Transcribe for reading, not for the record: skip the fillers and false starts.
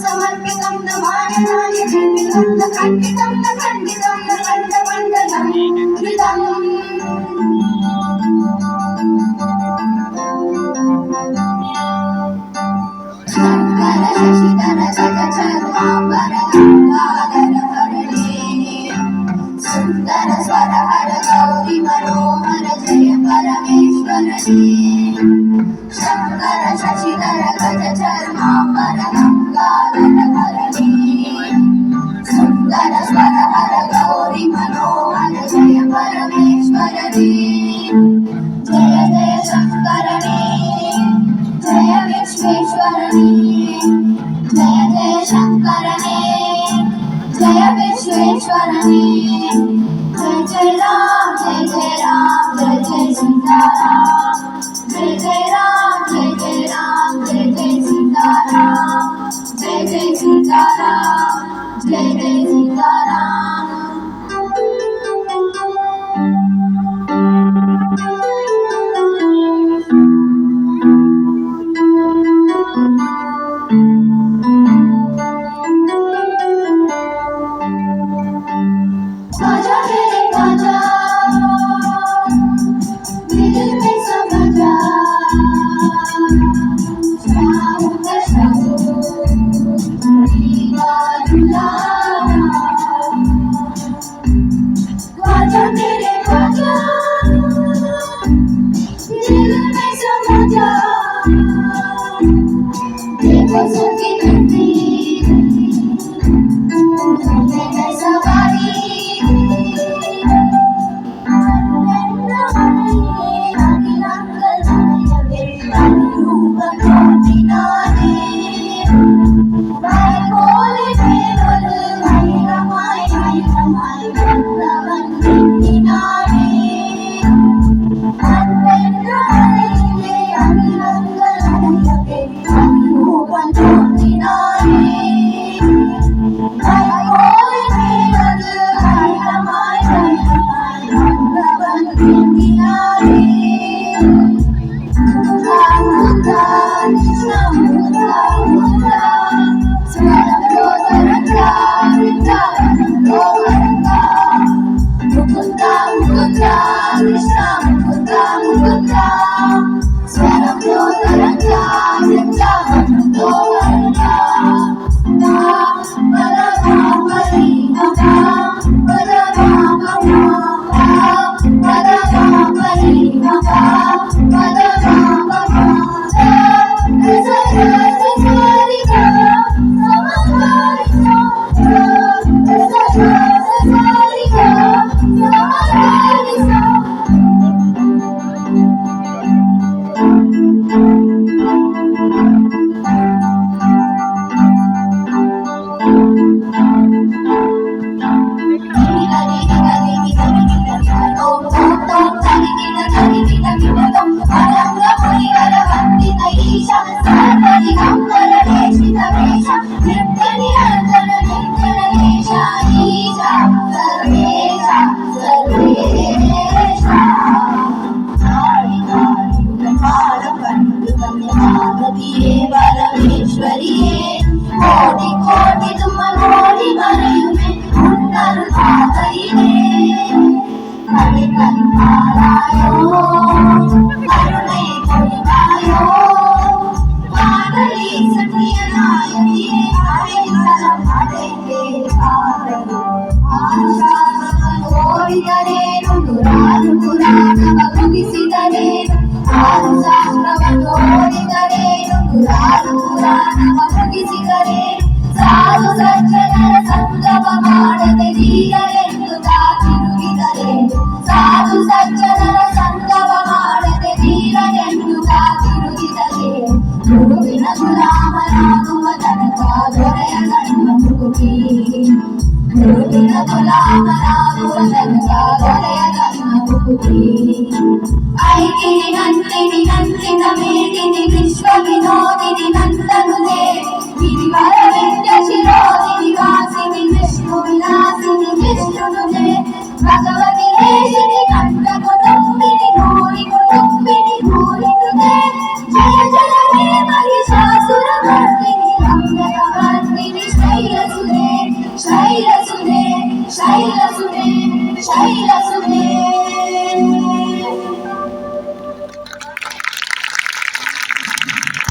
समर्पितं नमामि खण्डितं न खण्डितं न खण्डमण्डलं कृतम् शङ्कर शशिधर गजचर्माम्बर गङ्गाधर हरणे सुन्दर स्वर हर गौरि मनोहर जय परमेश्वरने शङ्कर शशिधर गजचर्माम्बर गङ्गाधर हरणे सुन्दर स्वर हर गौरि मनोहर जय परमेश्वरने जय जय शङ्करने जय विश्वेश्वरने जय जय शङ्करने जय विश्वेश्वरने जय जय राम जय जय राम जय जय सीताराम जय जय राम जय जय राम जय जय सीताराम जय जय सीताराम जय जय सीताराम ऐकिनि नन्दिनि नन्दित मेदिनि विश्व विनोदिनि नन्दनुते गिरिवर विद्य शिरोदिनि वासिनि विष्णु विलासिनि विष्णुनुते भगवति ಮಂಗಳಮರ್ದಿನಿ ಶೈಲಸುಧೆ ಶೈಲಸುಧೆ ಶೈಲಸುಧೆ ಶೈಲಸುಧೆ